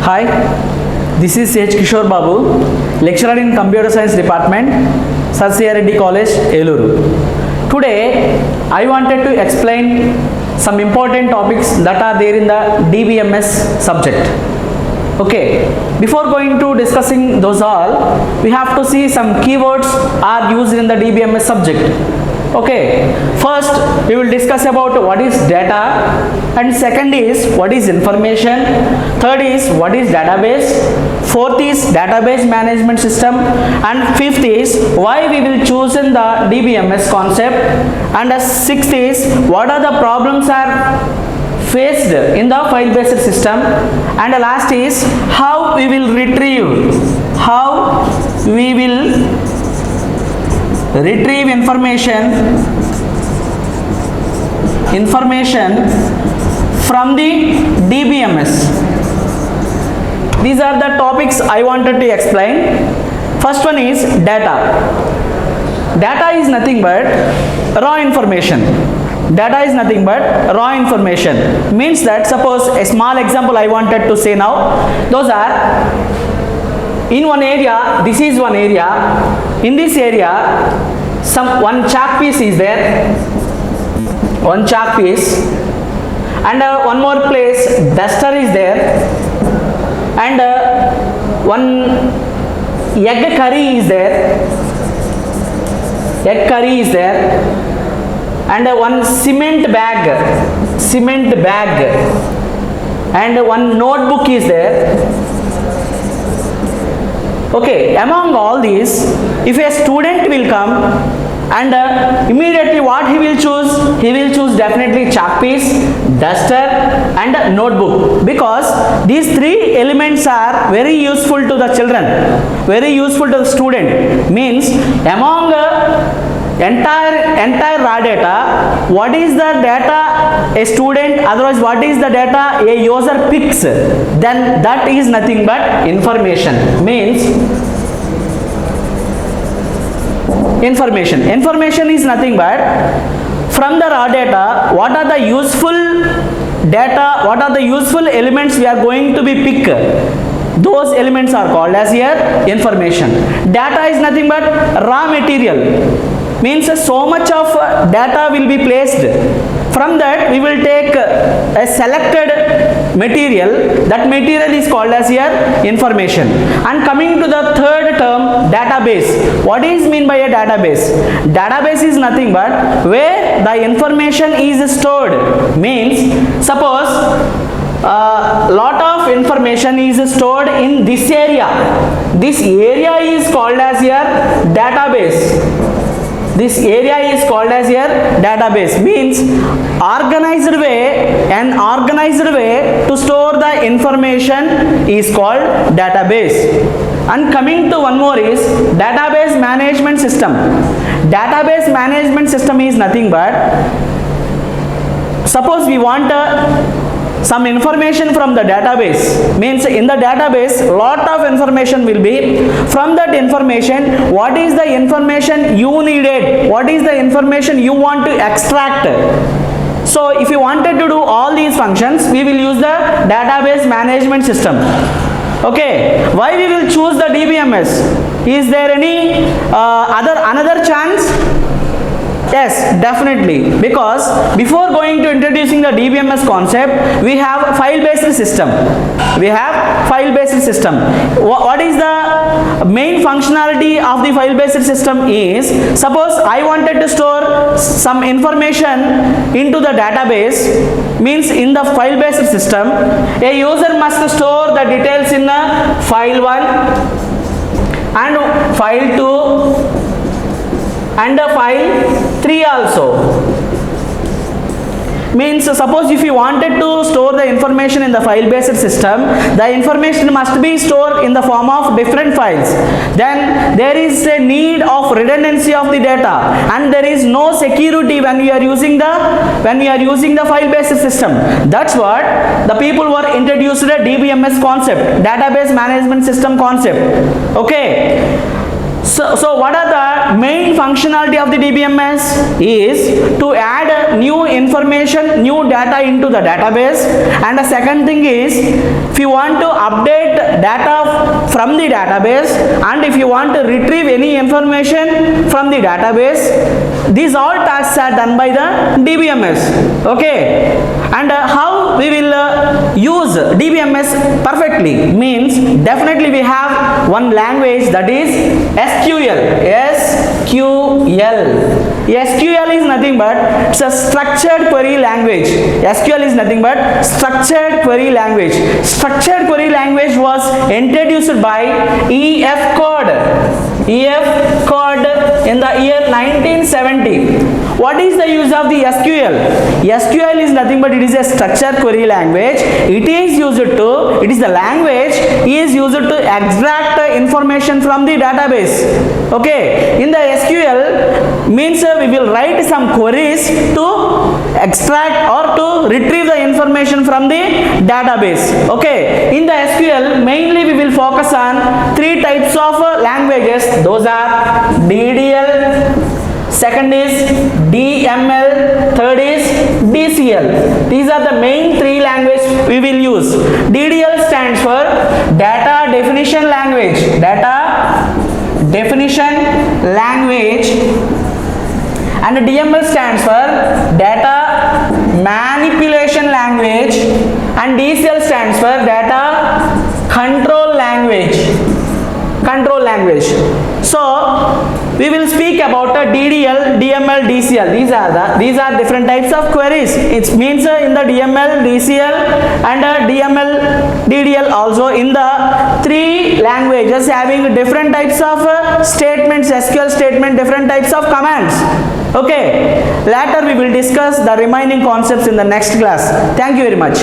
Hi, this is H. Kishore Babu, lecturer in Computer Science Department, Sir C. R. Reddy College, Eluru. Today, I wanted to explain some important topics that are there in the DBMS subject. Okay, before going to discussing those all, we have to see some keywords are used in the DBMS subject. Okay, first we will discuss about what is data, and second is what is information, third is what is database, fourth is database management system, and fifth is why we will choose in the DBMS concept, and sixth is what are the problems are faced in the file based system, and the last is how we will retrieve information from the DBMS. These are the topics I wanted to explain. First one is data. Data is nothing but raw information. Data is nothing but raw information. Means that, suppose a small example I wanted to say now. Those are in one area, this is one area. In this area, one chalk piece is there. One chalk piece. And one more place, duster is there. And one egg curry is there. Egg curry is there. And one cement bag, and one notebook is there. Okay, among all these, if a student will come and immediately what he will choose? He will choose definitely chalk piece, duster and notebook, because these three elements are very useful to the children, very useful to the student. Means among entire raw data, what is the data a student, otherwise what is the data a user picks, then that is nothing but information. Means information is nothing but from the raw data, what are the useful data, what are the useful elements we are going to be pick. Those elements are called as here information. Data is nothing but raw material. Means so much of data will be placed. From that we will take a selected material. That material is called as here information. And coming to the third term, database. What is mean by a database? Database is nothing but where the information is stored. Means suppose lot of information is stored in this area. This area is called as here database. This area is called as here database. Means organized way, an organized way to store the information is called database. And coming to one more is database management system. Database management system is nothing but, suppose we want some information from the database. Means in the database lot of information will be. From that information, what is the information you needed, what is the information you want to extract. So if you wanted to do all these functions, we will use the database management system. Okay, why we will choose the DBMS? Is there any another chance? Yes, definitely, because before going to introducing the DBMS concept, we have file-based system. What is the main functionality of the file-based system is, suppose I wanted to store some information into the database. Means in the file-based system, a user must store the details in file 1 and file 2 and file 3 also. Means suppose if you wanted to store the information in the file based system, the information must be stored in the form of different files. Then there is a need of redundancy of the data, and there is no security when we are using the file based system. That's what the people were introduced the DBMS concept, database management system concept. Okay, So what are the main functionality of the DBMS is to add new information, new data into the database, and the second thing is if you want to update data from the database and if you want to retrieve any information from the database, these all tasks are done by the DBMS. Okay, and how we will use DBMS perfectly means definitely we have one language, that is SQL. SQL is nothing but it's a structured query language. SQL is nothing but structured query language. Structured query language was introduced by E.F. Codd in the year 1970. What is the use of the SQL? SQL is nothing but it is a structured query language. It is the language is used to extract information from the database. Okay, in the SQL means we will write some queries to extract or to retrieve the information from the database. Okay, in the SQL mainly we will focus on three types of languages. Those are DDL, second is DML, third is DCL. These are the main three languages we will use. DDL stands for Data Definition Language. Data Definition Language. And DML stands for Data Manipulation Language. And DCL stands for Data Control Language. So we will speak about DDL, DML, DCL. These are different types of queries. It means in the DML, DCL and DML, DDL also in the three languages having different types of statements, SQL statement, different types of commands. Okay, later we will discuss the remaining concepts in the next class. Thank you very much.